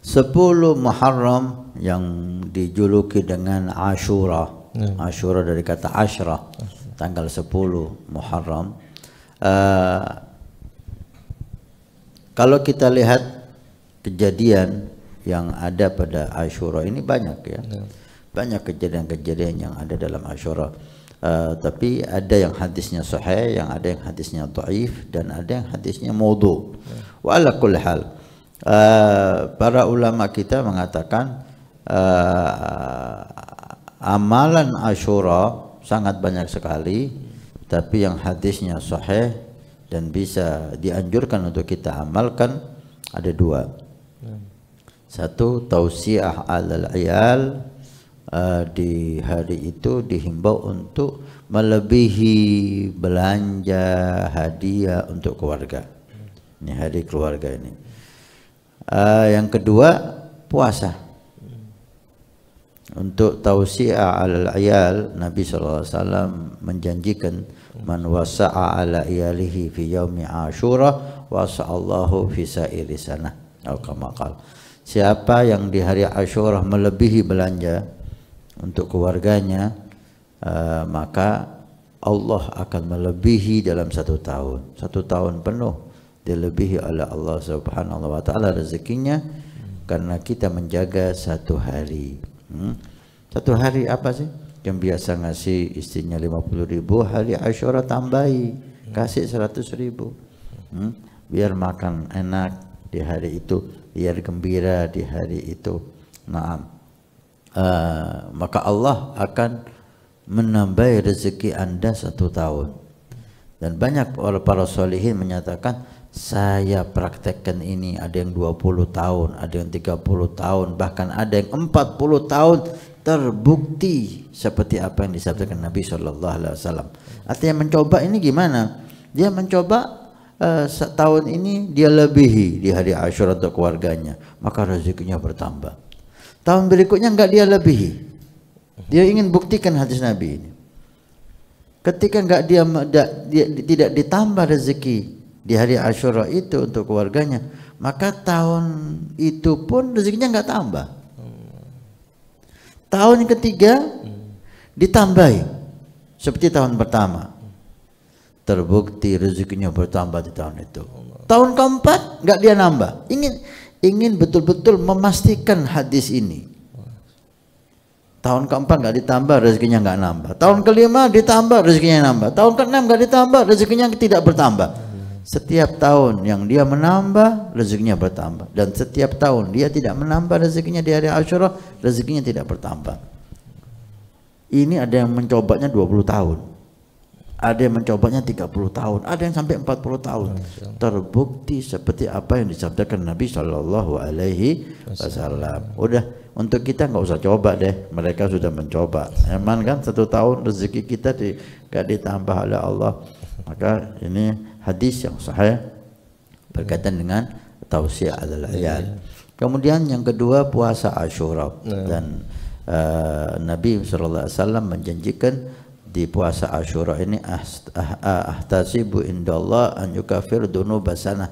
10 Muharram yang dijuluki dengan Ashura. Ashura dari kata Ashrah, tanggal 10 Muharram. Kalau kita lihat kejadian yang ada pada Ashura ini banyak ya. Banyak kejadian-kejadian yang ada dalam Ashura. Tapi ada yang hadisnya sahih, yang ada yang hadisnya dhaif, dan ada yang hadisnya maudhu. Wa ala kulli hal, para ulama kita mengatakan amalan Ashura sangat banyak sekali, tapi yang hadisnya sahih dan bisa dianjurkan untuk kita amalkan ada 2. Satu, tausiah alal iyal. Di hari itu dihimbau untuk melebihi belanja hadiah untuk keluarga. Ini hari keluarga ini. Yang kedua, puasa. Untuk tausiah alal iyal, Nabi SAW menjanjikan man wasa'a ala iyalihi fi yaumi Ashura wasa'allahu fi sa'iri sanah. Atau kama qala. Siapa yang di hari Ashura melebihi belanja untuk keluarganya, maka Allah akan melebihi dalam 1 tahun. 1 tahun penuh dilebihi oleh Allah Subhanahu wa taala rezekinya, karena kita menjaga 1 hari. 1 hari apa sih? Yang biasa ngasih istrinya 50.000, hari Ashura tambahi, kasih 100.000. Biar makan enak di hari itu, biar gembira di hari itu. Maka Allah akan menambah rezeki Anda 1 tahun. Dan banyak para solihin menyatakan, saya praktekkan ini, ada yang 20 tahun, ada yang 30 tahun, bahkan ada yang 40 tahun, terbukti seperti apa yang disabdakan Nabi SAW. Artinya mencoba ini gimana? Dia mencoba setahun ini dia lebihi di hari Ashura untuk keluarganya, maka rezekinya bertambah. Tahun berikutnya enggak dia lebihi. Dia ingin buktikan hadis Nabi ini. Ketika enggak dia tidak ditambah rezeki di hari Ashura itu untuk keluarganya, maka tahun itu pun rezekinya enggak tambah. Tahun yang ketiga ditambahi seperti tahun pertama. Terbukti rezekinya bertambah di tahun itu. Tahun keempat enggak dia nambah. Ingin betul-betul memastikan hadis ini. Tahun keempat nggak ditambah, rezekinya nggak nambah. Tahun kelima ditambah, rezekinya nambah. Tahun keenam nggak ditambah, rezekinya tidak bertambah. Setiap tahun yang dia menambah, rezekinya bertambah. Dan setiap tahun dia tidak menambah rezekinya di hari Ashura, rezekinya tidak bertambah. Ini ada yang mencobanya 20 tahun. Ada yang mencobanya 30 tahun, ada yang sampai 40 tahun. Terbukti seperti apa yang disabdakan Nabi Shallallahu Alaihi Wasallam. Udah, untuk kita nggak usah coba deh, mereka sudah mencoba. Emang kan 1 tahun rezeki kita gak ditambah oleh Allah. Maka ini hadis yang sahih berkaitan dengan tausiah alal iyal. Kemudian yang kedua, puasa Ashura. Dan Nabi Shallallahu Alaihi Wasallam menjanjikan di puasa Ashura ini, ahtasibu indallah an yukafir dunuba sanah.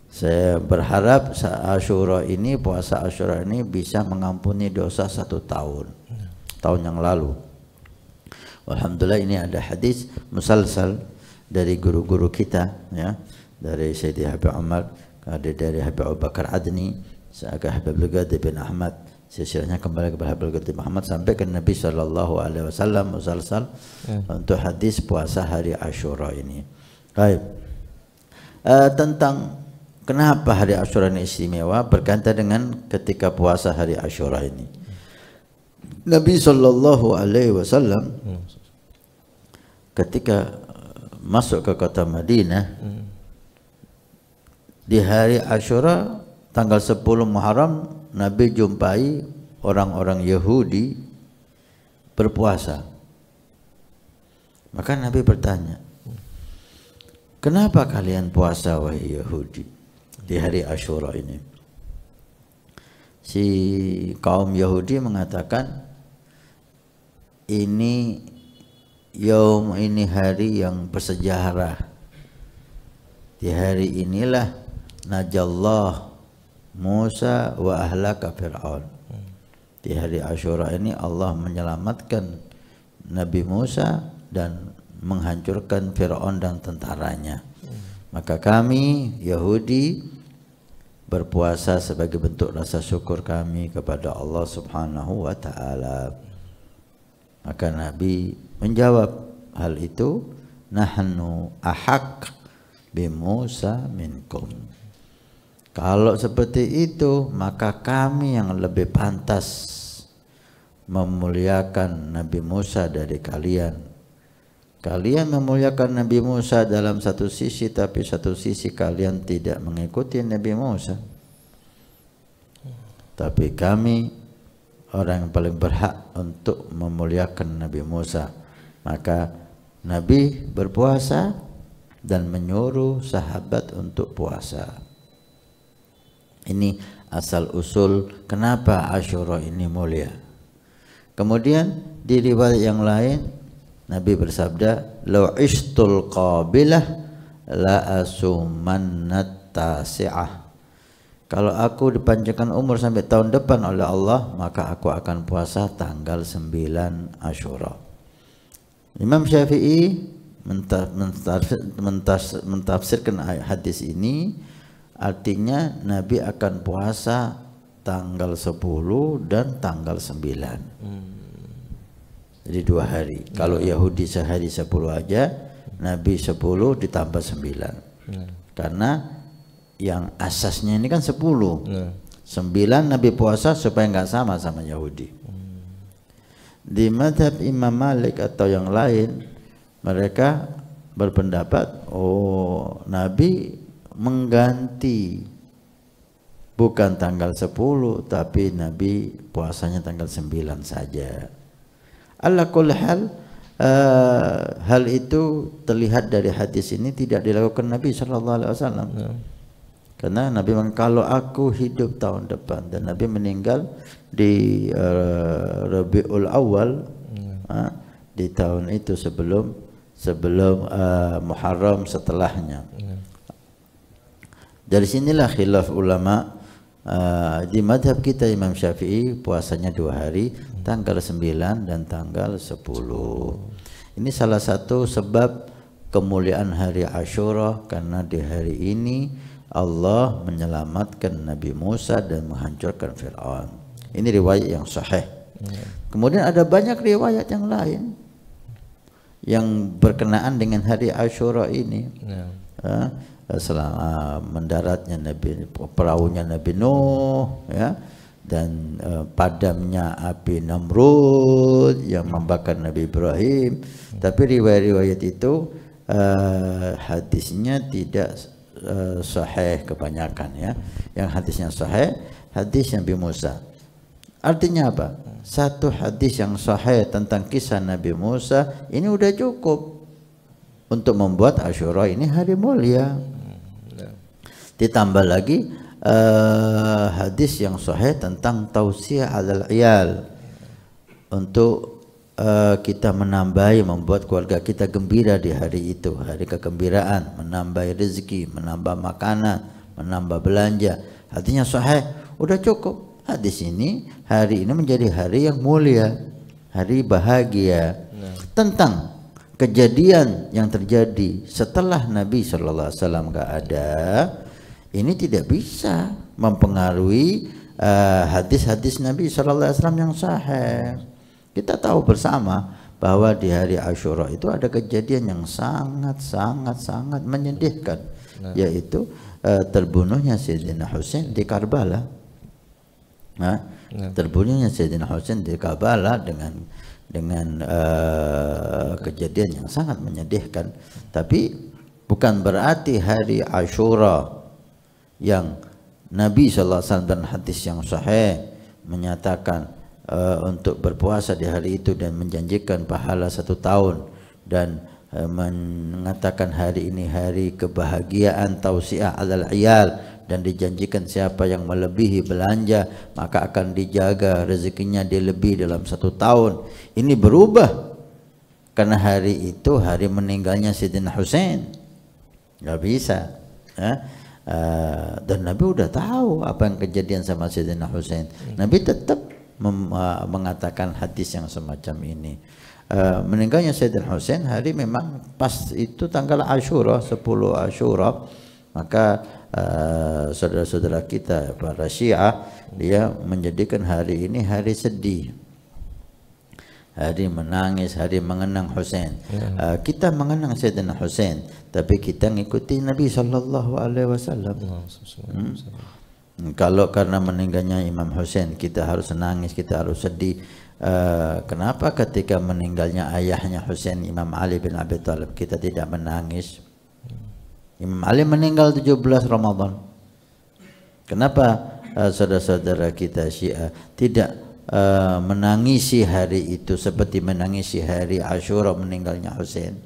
Saya berharap Ashura ini, puasa Ashura ini bisa mengampuni dosa 1 tahun yang lalu. Alhamdulillah, ini ada hadis musalsal dari guru-guru kita ya, dari Sayyidi Habib Umar, dari Habib Abu Bakar Adni, Habib Lughati bin Ahmad, silsilahnya kembali kepada Habib Lughati Muhammad sampai ke Nabi Sallallahu Alaihi Wasallam musalsal untuk hadis puasa hari Ashura ini. Baik. Tentang kenapa hari Ashura ini istimewa berkaitan dengan ketika puasa hari Ashura ini. Nabi Sallallahu Alaihi Wasallam ketika masuk ke kota Madinah di hari Ashura tanggal 10 Muharram, Nabi jumpai orang-orang Yahudi berpuasa. Maka Nabi bertanya, kenapa kalian puasa wahai Yahudi di hari Ashura ini? Si kaum Yahudi mengatakan, ini hari yang bersejarah. Di hari inilah najallah Musa wa ahlaka Fir'aun. Di hari Asyura ini Allah menyelamatkan Nabi Musa dan menghancurkan Fir'aun dan tentaranya. Maka kami Yahudi berpuasa sebagai bentuk rasa syukur kami kepada Allah Subhanahu wa ta'ala. Maka Nabi menjawab hal itu, nahnu ahaq bi Musa minkum. Kalau seperti itu, maka kami yang lebih pantas memuliakan Nabi Musa dari kalian. Kalian memuliakan Nabi Musa dalam satu sisi, tapi satu sisi kalian tidak mengikuti Nabi Musa. Tapi kami orang yang paling berhak untuk memuliakan Nabi Musa. Maka Nabi berpuasa dan menyuruh sahabat untuk puasa. Ini asal usul kenapa Asyura ini mulia. Kemudian di riwayat yang lain Nabi bersabda, "Law ishtul qabilah la asumannat tasi'ah." Kalau aku dipanjangkan umur sampai tahun depan oleh Allah, maka aku akan puasa tanggal 9 Asyura. Imam Syafi'i mentafsirkan hadis ini, artinya Nabi akan puasa tanggal 10 dan tanggal 9. Jadi 2 hari. Kalau Yahudi sehari 10 aja, Nabi 10 ditambah 9. Karena yang asasnya ini kan 10. 9 Nabi puasa supaya nggak sama Yahudi. Di mazhab Imam Malik atau yang lain, mereka berpendapat, oh Nabi mengganti, bukan tanggal 10 tapi Nabi puasanya tanggal 9 saja. Ala kulli hal, hal itu terlihat dari hadis ini tidak dilakukan Nabi SAW. Karena Nabi bilang, kalau aku hidup tahun depan, dan Nabi meninggal di Rabiul Awal, di tahun itu sebelum Muharram setelahnya. Dari sinilah khilaf ulama. Di madhab kita Imam Syafi'i puasanya 2 hari, tanggal 9 dan tanggal 10. Ini salah satu sebab kemuliaan hari Asyura, karena di hari ini Allah menyelamatkan Nabi Musa dan menghancurkan Fir'aun. Ini riwayat yang sahih. Kemudian ada banyak riwayat yang lain yang berkenaan dengan hari Asyura ini. Selama mendaratnya perahunya Nabi Nuh, ya, dan padamnya api Namrud yang membakar Nabi Ibrahim. Tapi riwayat-riwayat itu hadisnya tidak sahih kebanyakan, ya. Yang hadisnya sahih hadis Nabi Musa. Artinya apa? Satu hadis yang sahih tentang kisah Nabi Musa ini udah cukup untuk membuat Asyura ini hari mulia. Ditambah lagi hadis yang sahih tentang tausiah alal iyal, untuk kita menambahi, membuat keluarga kita gembira di hari itu, hari kegembiraan, menambah rezeki, menambah makanan, menambah belanja. Hadisnya sahih, udah cukup. Hadis ini, hari ini menjadi hari yang mulia, hari bahagia. Tentang kejadian yang terjadi setelah Nabi SAW gak ada, ini tidak bisa mempengaruhi hadis-hadis Nabi SAW yang sahih. Kita tahu bersama bahwa di hari Asyura itu ada kejadian yang sangat menyedihkan, yaitu terbunuhnya Sayyidina Husain di Karbala. Terbunuhnya Sayyidina Husain di Karbala dengan kejadian yang sangat menyedihkan. Tapi bukan berarti hari Asyura yang Nabi SAW dan hadis yang sahih menyatakan untuk berpuasa di hari itu dan menjanjikan pahala 1 tahun, dan mengatakan hari ini hari kebahagiaan, tausiah alal iyal, dan dijanjikan siapa yang melebihi belanja maka akan dijaga rezekinya dia lebih dalam 1 tahun. Ini berubah karena hari itu hari meninggalnya Sayyidina Husain. Nggak bisa, Dan Nabi udah tahu apa yang kejadian sama Sayyidina Husain. Nabi tetap mengatakan hadis yang semacam ini. Meninggalnya Sayyidina Husain hari memang pas itu tanggal Asyura, 10 Asyura, maka saudara-saudara kita para Syiah dia menjadikan hari ini hari sedih, hari menangis, hari mengenang Husain. Kita mengenang Sayyidina Husain, tapi kita ngikuti Nabi Sallallahu Alaihi Wasallam. Kalau karena meninggalnya Imam Husain kita harus nangis, kita harus sedih, kenapa ketika meninggalnya ayahnya Husain, Imam Ali bin Abi Thalib, kita tidak menangis? Imam Ali meninggal 17 Ramadan. Kenapa saudara-saudara kita Syiah tidak menangisi hari itu seperti menangisi hari Asyura meninggalnya Husain?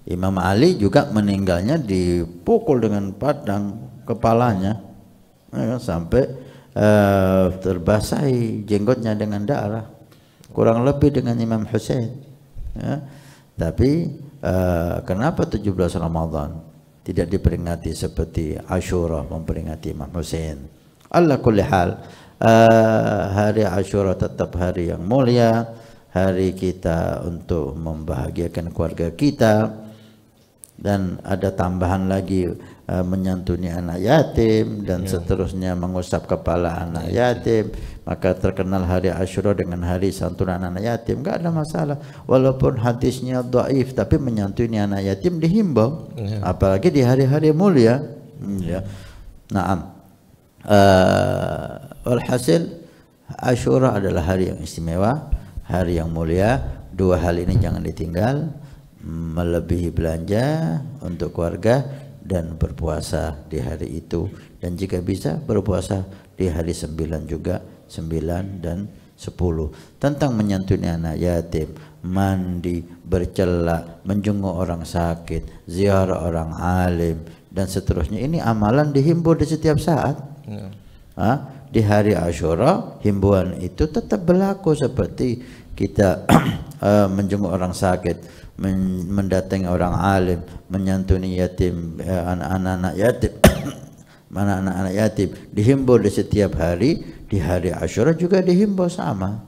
Imam Ali juga meninggalnya dipukul dengan pedang kepalanya, sampai terbasahi jenggotnya dengan darah, kurang lebih dengan Imam Husain. Tapi kenapa 17 Ramadan tidak diperingati seperti Asyura memperingati Imam Husain? Ala kulli hal, hari Asyura tetap hari yang mulia, hari kita untuk membahagiakan keluarga kita. Dan ada tambahan lagi, menyantuni anak yatim dan seterusnya, mengusap kepala anak yatim. Maka terkenal hari Asyura dengan hari santunan anak yatim, enggak ada masalah. Walaupun hadisnya dhaif, tapi menyantuni anak yatim dihimbau, apalagi di hari-hari mulia. Naam. Walhasil Asyura adalah hari yang istimewa, hari yang mulia. Dua hal ini jangan ditinggal, melebihi belanja untuk keluarga dan berpuasa di hari itu, dan jika bisa berpuasa di hari 9 juga, 9 dan 10. Tentang menyantuni anak yatim, mandi, bercela, menjenguk orang sakit, ziarah orang alim dan seterusnya, ini amalan dihimbau di setiap saat. Di hari Asyura himbauan itu tetap berlaku, seperti kita menjenguk orang sakit, mendatangi orang alim, menyantuni yatim, anak-anak yatim, anak-anak yatim dihimbau di setiap hari. Di hari Asyura juga dihimbau sama.